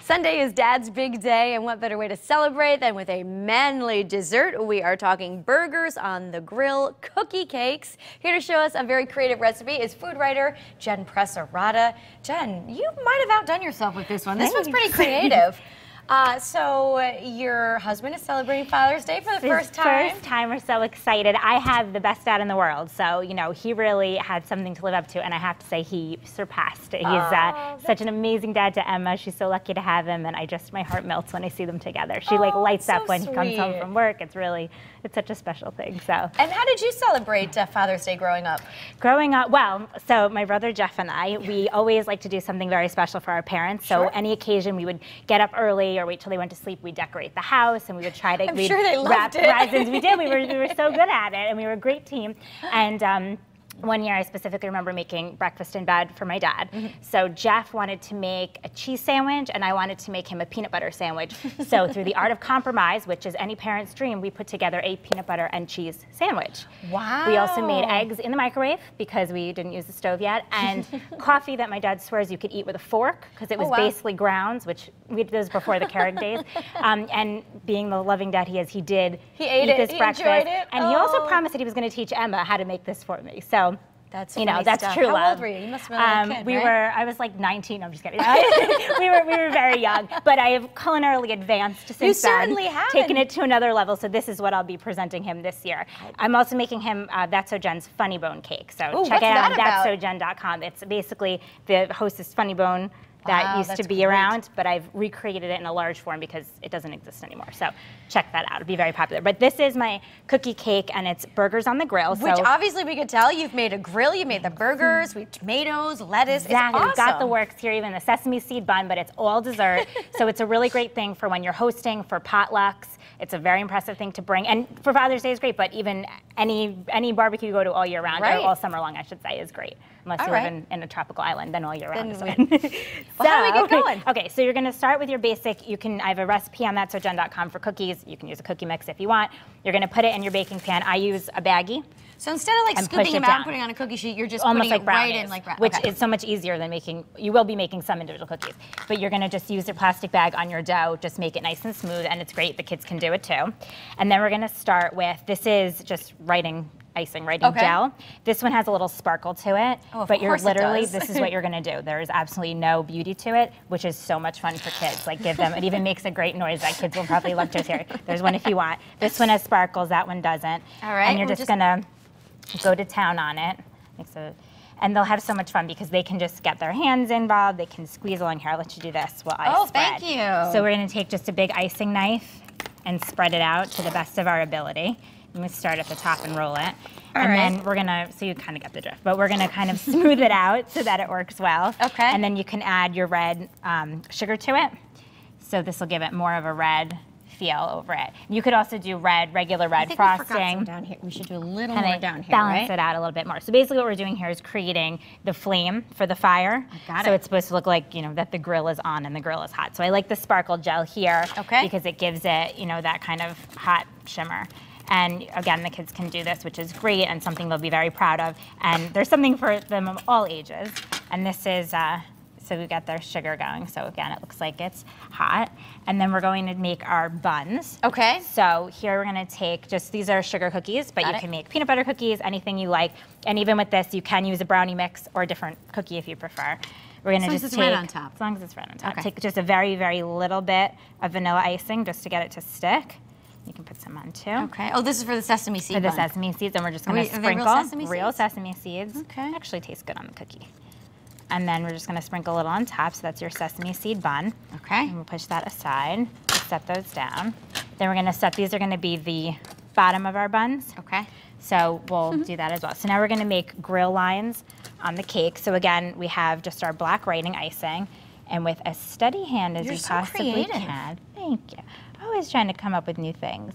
Sunday is Dad's big day, and what better way to celebrate than with a manly dessert? We are talking burgers on the grill, cookie cakes. Here to show us a very creative recipe is food writer Jenn Press Arata. Jenn, you might have outdone yourself with this one. This one's pretty creative. So your husband is celebrating Father's Day for the first time. First time, we're so excited. I have the best dad in the world, so you know he really had something to live up to, and I have to say he surpassed it. He's such an amazing dad to Emma. She's so lucky to have him, and my heart melts when I see them together. She like lights up when he comes home from work. It's such a special thing. So. And how did you celebrate Father's Day growing up? Growing up, well, so my brother Jeff and I, we always like to do something very special for our parents. So any occasion we would get up early or wait till they went to sleep, we'd decorate the house, and we would try to wrap presents. We did. We were so good at it, and we were a great team. And one year I specifically remember making breakfast in bed for my dad. So Jeff wanted to make a cheese sandwich, and I wanted to make him a peanut butter sandwich. So through the art of compromise, which is any parent's dream, we put together a peanut butter and cheese sandwich. Wow. We also made eggs in the microwave because we didn't use the stove yet, and coffee that my dad swears you could eat with a fork because it was basically grounds, which we did this before the Keurig days. And being the loving dad he is, he did eat this breakfast. Enjoyed it. And he also promised that he was going to teach Emma how to make this for me. So that's that's true love. How old were you? You must have been a little kid, right? I was like 19. I'm just kidding. we were very young, but I have culinarily advanced since then. You certainly have. Taken it to another level. So this is what I'll be presenting him this year. I'm also making him That's So Jenn's Funny Bone Cake. So check it out on that'ssojenn.com. It's basically the hostess Funny Bone that used to be around, but I've recreated it in a large form because it doesn't exist anymore. So check that out. It'll be very popular. But this is my cookie cake, and it's burgers on the grill. Which obviously we could tell you've made a grill, you made the burgers, we have tomatoes, lettuce. Exactly. It's awesome. We've got the works here, even the sesame seed bun, but it's all dessert. So it's a really great thing for when you're hosting, for potlucks. It's a very impressive thing to bring. And for Father's Day is great, but even any barbecue you go to all year round, or all summer long, I should say, is great. Unless you live in a tropical island, then all year round is good. Well, how do we get going? Okay, so you're gonna start with your basic. I have a recipe on that'ssojenn.com for cookies. You can use a cookie mix if you want. You're gonna put it in your baking pan. I use a baggie. So instead of like scooping them out and putting it on a cookie sheet, you're just almost putting like it right in like which is so much easier than making, you will be making some individual cookies, but you're gonna just use a plastic bag on your dough, just make it nice and smooth, and it's great, the kids can do it too. And then we're gonna start with, this is just writing gel. This one has a little sparkle to it, but you're literally, this is what you're gonna do. There is absolutely no beauty to it, which is so much fun for kids. Like it even makes a great noise that kids will probably love to hear. There's one if you want. This one has sparkles, that one doesn't. All right. And you're just gonna go to town on it. And they'll have so much fun because they can just get their hands involved, they can squeeze along here. I'll let you do this while I spread. Thank you. So we're gonna take just a big icing knife and spread it out to the best of our ability. I'm gonna start at the top and roll it. Then we're gonna, so you kind of get the drift, but we're gonna kind of smooth it out so that it works well. Okay. And then you can add your red sugar to it. So this will give it more of a red feel over it. You could also do regular red frosting. We forgot some down here. We should do a little more down here, balance it out a little bit more. So basically what we're doing here is creating the flame for the fire. So it's supposed to look like, that the grill is on and the grill is hot. So I like the sparkle gel here because it gives it, that kind of hot shimmer. And again, the kids can do this, which is great and something they'll be very proud of. And there's something for them of all ages. And this is, so we got their sugar going. So again, it looks like it's hot. And then we're going to make our buns. Okay. So here we're gonna take these are sugar cookies, but you can make peanut butter cookies, anything you like. And even with this, you can use a brownie mix or a different cookie if you prefer. We're gonna just take, red on top. As long as it's red on top. Take just a very, very little bit of vanilla icing just to get it to stick. You can put some on too. Okay. Oh, this is for the sesame seed bun. For the sesame seeds, and we're just going to sprinkle real sesame seeds. Okay. Actually tastes good on the cookie. And then we're just going to sprinkle a little on top, so that's your sesame seed bun. Okay. And we'll push that aside, set those down. Then we're going to set, these are going to be the bottom of our buns. Okay. So we'll do that as well. So now we're going to make grill lines on the cake. So again, we have just our black writing icing, and with as steady hand as you possibly can. Thank you. Always trying to come up with new things.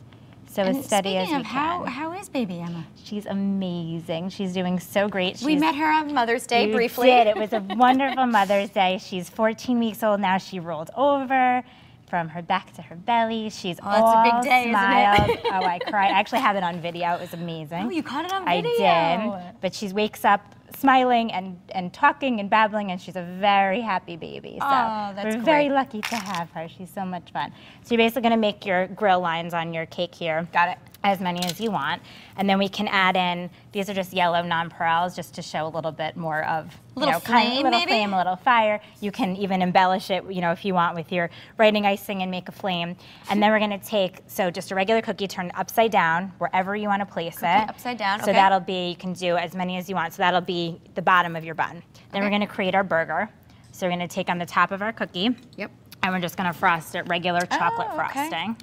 So as steady as we can. How is baby Emma? She's amazing. She's doing so great. We met her on Mother's Day briefly. We did. It was a wonderful Mother's Day. She's 14 weeks old now. She rolled over from her back to her belly. She's all that's a big day, smiled. Isn't it? Oh, I cried. I actually have it on video. It was amazing. Oh, you caught it on video? I did. But she wakes up smiling and talking and babbling, and she's a very happy baby. So we're very lucky to have her. She's so much fun. So you're basically gonna make your grill lines on your cake here. Got it. As many as you want. And then we can add in, these are just yellow nonpareils just to show a little bit more of, a little flame, a little flame, a little fire. You can even embellish it, if you want, with your writing icing and make a flame. And then we're gonna take, so just a regular cookie, turn it upside down, wherever you wanna place it. Upside down, So that'll be, you can do as many as you want. So that'll be the bottom of your bun. Then we're gonna create our burger. So we're gonna take on the top of our cookie. Yep. And we're just gonna frost it regular chocolate frosting.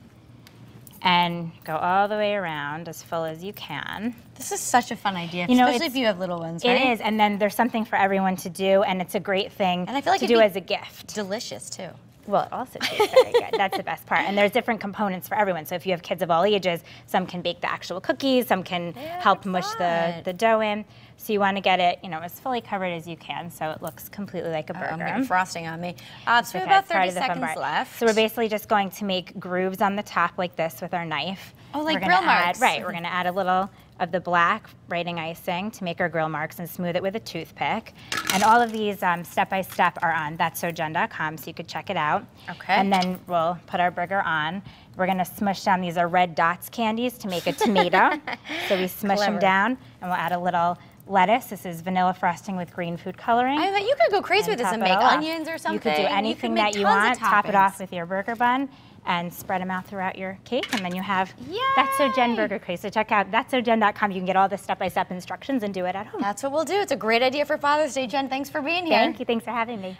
And go all the way around as full as you can. This is such a fun idea, especially if you have little ones, right? It is, and then there's something for everyone to do, and it's a great thing to do as a gift. Delicious, too. Well, it also tastes very good. That's the best part. And there's different components for everyone. So if you have kids of all ages, some can bake the actual cookies, some can help mush the dough in. So you want to get it, as fully covered as you can, so it looks completely like a burger. I'm getting frosting on me. So about 30 seconds left. So we're basically just going to make grooves on the top like this with our knife. Oh, like grill marks. Right, we're going to add a little of the black writing icing to make our grill marks and smooth it with a toothpick. And all of these step-by-step are on thatsojen.com, so you could check it out. Okay. And then we'll put our burger on. We're gonna smush down, these are red dots candies to make a tomato. So we smush them down, and we'll add a little lettuce. This is vanilla frosting with green food coloring. I bet you could go crazy with this and make onions or something. You could do anything that you want, top it off with your burger bun, and spread them out throughout your cake, and then you have That's So Jen burger cake. So check out thatsojen.com. You can get all the step-by-step instructions and do it at home. That's what we'll do. It's a great idea for Father's Day. Jen, thanks for being here. Thank you. Thanks for having me.